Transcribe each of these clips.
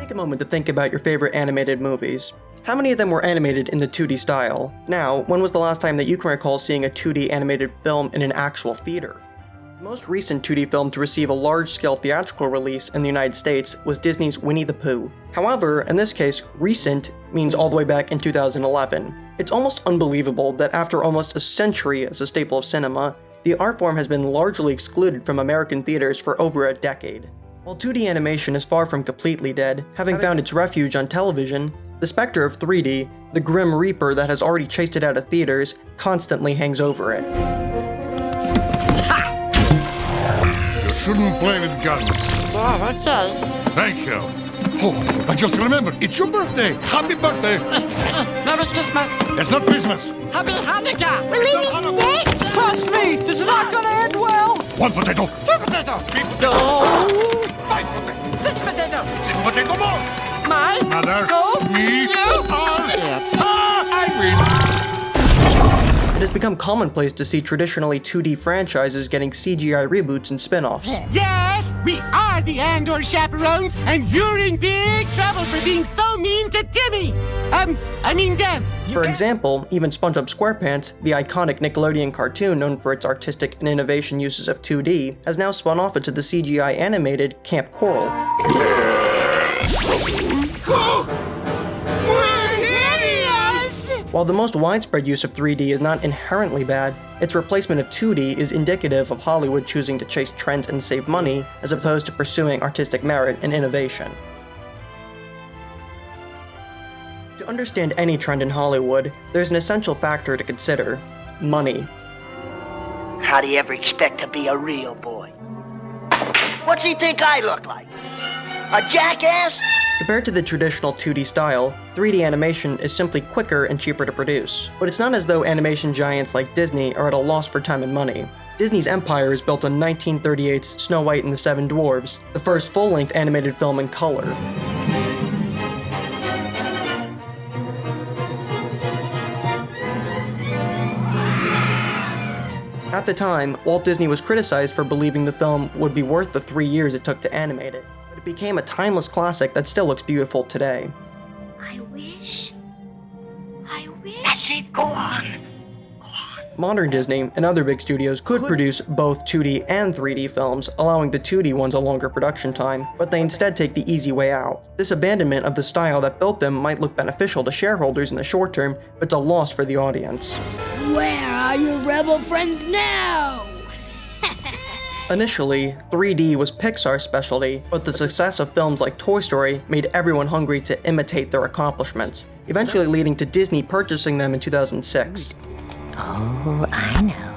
Take a moment to think about your favorite animated movies. How many of them were animated in the 2D style? Now, when was the last time that you can recall seeing a 2D animated film in an actual theater? The most recent 2D film to receive a large-scale theatrical release in the United States was Disney's Winnie the Pooh. However, in this case, recent means all the way back in 2011. It's almost unbelievable that after almost a century as a staple of cinema, the art form has been largely excluded from American theaters for over a decade. While 2D animation is far from completely dead, having found its refuge on television, the specter of 3D, the grim reaper that has already chased it out of theaters, constantly hangs over it. You shouldn't play with guns. Oh, okay. Thank you. Oh, I just remembered. It's your birthday. Happy birthday. Merry Christmas. It's not Christmas. Happy Hanukkah. We're leaving six! Trust me, this is not gonna end well. One potato. Two potato. Three No. potato. Five potato. Six potato. Six potato more. Mine. Mother. Go. Me. You. Are It. I It has become commonplace to see traditionally 2D franchises getting CGI reboots and spin-offs. Yes, we are the Andor chaperones, and you're in big trouble for being so mean to Timmy. Dev. For example, even SpongeBob SquarePants, the iconic Nickelodeon cartoon known for its artistic and innovation uses of 2D, has now spun off into the CGI animated Camp Coral. While the most widespread use of 3D is not inherently bad, its replacement of 2D is indicative of Hollywood choosing to chase trends and save money, as opposed to pursuing artistic merit and innovation. To understand any trend in Hollywood, there's an essential factor to consider: money. How do you ever expect to be a real boy? What's he think I look like? A jackass? Compared to the traditional 2D style, 3D animation is simply quicker and cheaper to produce. But it's not as though animation giants like Disney are at a loss for time and money. Disney's empire is built on 1938's Snow White and the Seven Dwarfs, the first full-length animated film in color. At the time, Walt Disney was criticized for believing the film would be worth the 3 years it took to animate it. It became a timeless classic that still looks beautiful today. I wish. That's it, go on. Modern Disney and other big studios could produce both 2D and 3D films, allowing the 2D ones a longer production time, but they instead take the easy way out. This abandonment of the style that built them might look beneficial to shareholders in the short term, but it's a loss for the audience. Where are your rebel friends now? Initially, 3D was Pixar's specialty, but the success of films like Toy Story made everyone hungry to imitate their accomplishments, eventually leading to Disney purchasing them in 2006. Oh, I know.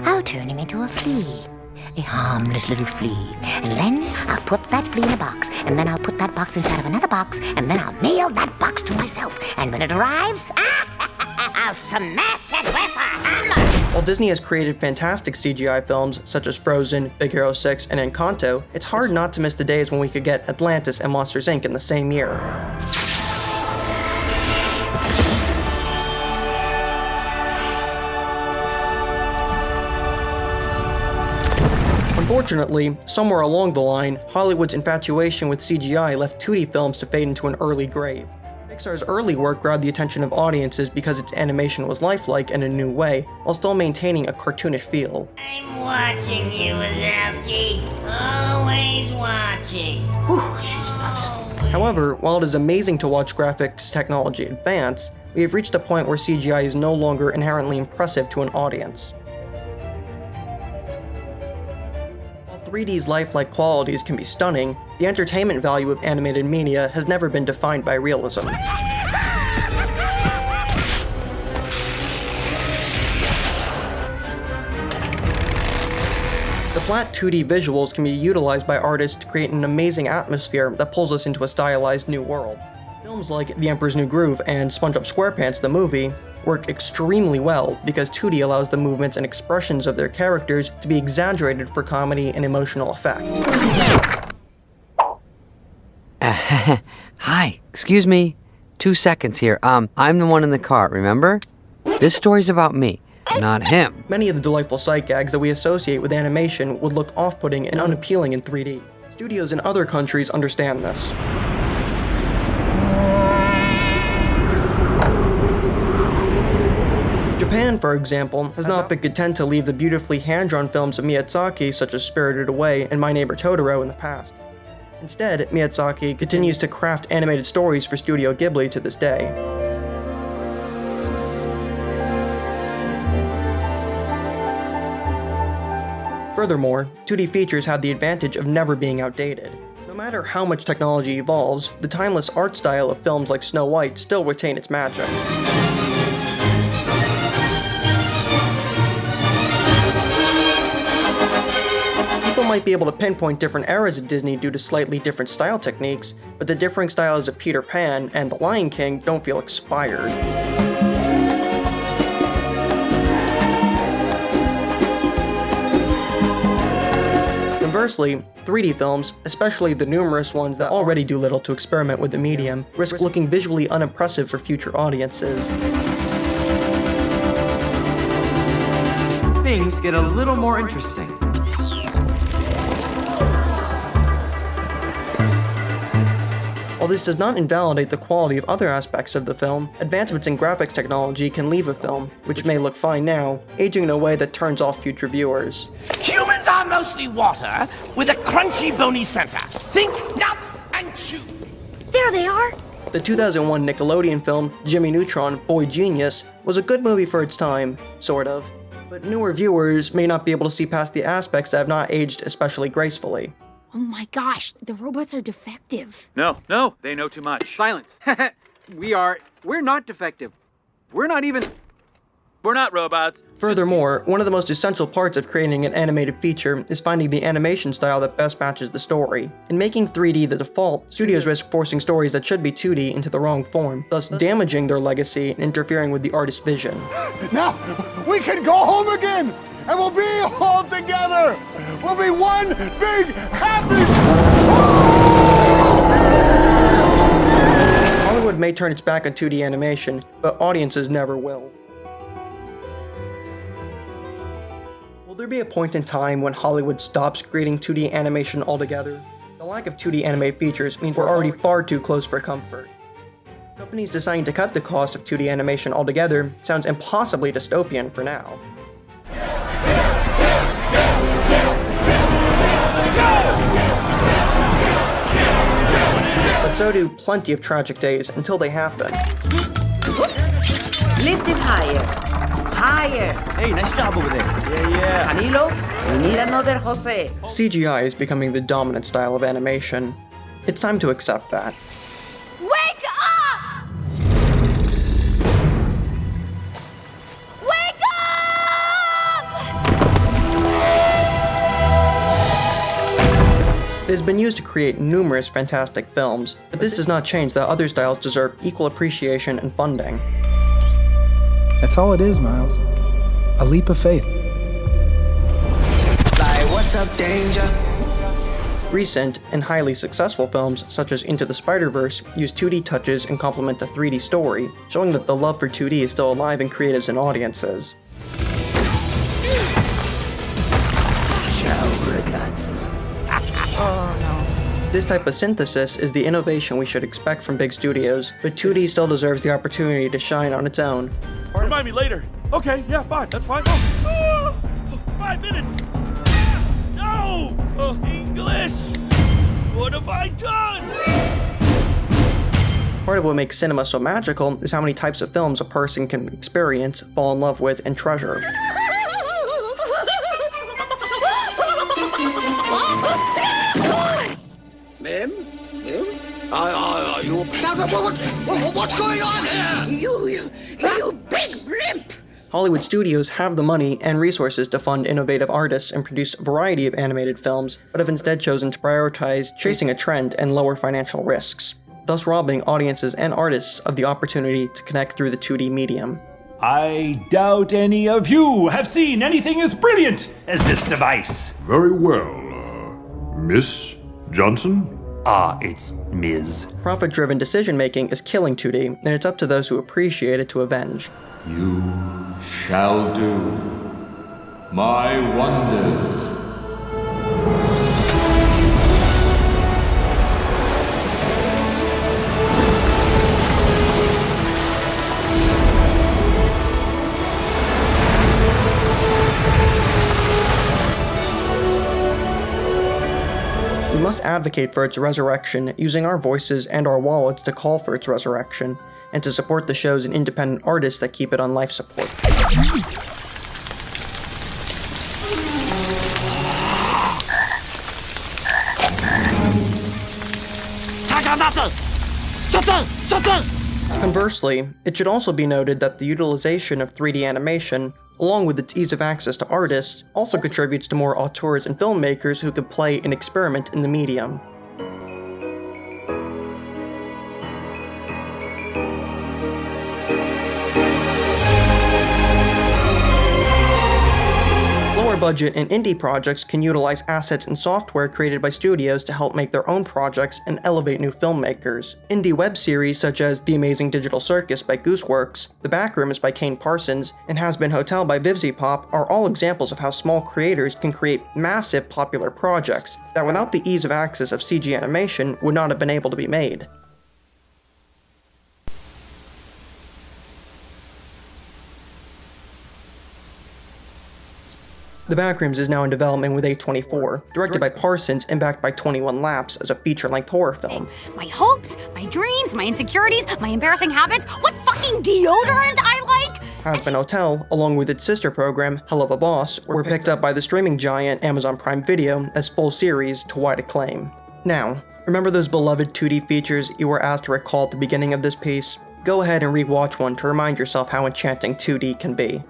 I'll turn him into a flea. A harmless little flea. And then I'll put that flea in a box. And then I'll put that box inside of another box. And then I'll nail that box to myself. And when it arrives, I'll smash it with a hammer. While Disney has created fantastic CGI films such as Frozen, Big Hero 6, and Encanto, it's hard not to miss the days when we could get Atlantis and Monsters Inc. in the same year. Unfortunately, somewhere along the line, Hollywood's infatuation with CGI left 2D films to fade into an early grave. Pixar's early work grabbed the attention of audiences because its animation was lifelike in a new way, while still maintaining a cartoonish feel. I'm watching you, Wazowski. Always watching. Whew, she's nuts. However, while it is amazing to watch graphics technology advance, we have reached a point where CGI is no longer inherently impressive to an audience. 3D's lifelike qualities can be stunning, the entertainment value of animated media has never been defined by realism. The flat 2D visuals can be utilized by artists to create an amazing atmosphere that pulls us into a stylized new world. Films like The Emperor's New Groove and SpongeBob SquarePants the movie work extremely well because 2D allows the movements and expressions of their characters to be exaggerated for comedy and emotional effect. Hi, excuse me. 2 seconds here. I'm the one in the car, remember? This story's about me, not him. Many of the delightful sight gags that we associate with animation would look off-putting and unappealing in 3D. Studios in other countries understand this. Japan, for example, has not been content to leave the beautifully hand-drawn films of Miyazaki such as Spirited Away and My Neighbor Totoro in the past. Instead, Miyazaki continues to craft animated stories for Studio Ghibli to this day. Furthermore, 2D features have the advantage of never being outdated. No matter how much technology evolves, the timeless art style of films like Snow White still retain its magic. People might be able to pinpoint different eras of Disney due to slightly different style techniques, but the differing styles of Peter Pan and The Lion King don't feel expired. Conversely, 3D films, especially the numerous ones that already do little to experiment with the medium, risk looking visually unimpressive for future audiences. Things get a little more interesting. While this does not invalidate the quality of other aspects of the film, advancements in graphics technology can leave a film, which may look fine now, aging in a way that turns off future viewers. Humans are mostly water with a crunchy bony center. Think nuts and chew. There they are! The 2001 Nickelodeon film Jimmy Neutron, Boy Genius was a good movie for its time, sort of, but newer viewers may not be able to see past the aspects that have not aged especially gracefully. Oh my gosh, the robots are defective. No, they know too much. Silence. We're not defective. We're not robots. Furthermore, one of the most essential parts of creating an animated feature is finding the animation style that best matches the story. In making 3D the default, studios risk forcing stories that should be 2D into the wrong form, thus damaging their legacy and interfering with the artist's vision. Now, we can go home again, and we'll be all together. We'll be one big happy... Hollywood may turn its back on 2D animation, but audiences never will. Will there be a point in time when Hollywood stops creating 2D animation altogether? The lack of 2D animated features means we're already far too close for comfort. Companies deciding to cut the cost of 2D animation altogether sounds impossibly dystopian for now. But so do plenty of tragic days until they happen. Lift it higher. Higher. Hey, nice job over there. Yeah. Camilo, we need another Jose. CGI is becoming the dominant style of animation. It's time to accept that. Wake up! Wake up! It has been used to create numerous fantastic films, but this does not change that other styles deserve equal appreciation and funding. That's all it is, Miles. A leap of faith. Like, what's up, danger? Recent and highly successful films such as Into the Spider-Verse use 2D touches and complement the 3D story, showing that the love for 2D is still alive in creatives and audiences. Ciao, ragazzi. Oh, no. This type of synthesis is the innovation we should expect from big studios, but 2D still deserves the opportunity to shine on its own. Remind me later. Okay, yeah, fine, that's fine. 5 minutes! No! English! What have I done? Part of what makes cinema so magical is how many types of films a person can experience, fall in love with, and treasure. Ma'am? Are you... What's going on here? You big blimp! Hollywood studios have the money and resources to fund innovative artists and produce a variety of animated films, but have instead chosen to prioritize chasing a trend and lower financial risks, thus robbing audiences and artists of the opportunity to connect through the 2D medium. I doubt any of you have seen anything as brilliant as this device. Very well, Miss Johnson? It's Ms. Profit-driven decision-making is killing 2D, and it's up to those who appreciate it to avenge. You shall do my wonders. advocate for its resurrection, using our voices and our wallets to call for its resurrection, and to support the shows and independent artists that keep it on life support. Conversely, it should also be noted that the utilization of 3D animation, along with its ease of access to artists, also contributes to more auteurs and filmmakers who can play and experiment in the medium. Lower budget and indie projects can utilize assets and software created by studios to help make their own projects and elevate new filmmakers. Indie web series such as The Amazing Digital Circus by Gooseworks, The Backrooms by Kane Parsons, and Has Been Hotel by VivziePop are all examples of how small creators can create massive popular projects that without the ease of access of CG animation would not have been able to be made. The Backrooms is now in development with A24, directed by Parsons and backed by 21 Laps as a feature-length horror film. My hopes, my dreams, my insecurities, my embarrassing habits, what fucking deodorant I like! Has Been Hotel, along with its sister program, Hell of a Boss, were picked up by the streaming giant Amazon Prime Video as full series to wide acclaim. Now, remember those beloved 2D features you were asked to recall at the beginning of this piece? Go ahead and rewatch one to remind yourself how enchanting 2D can be.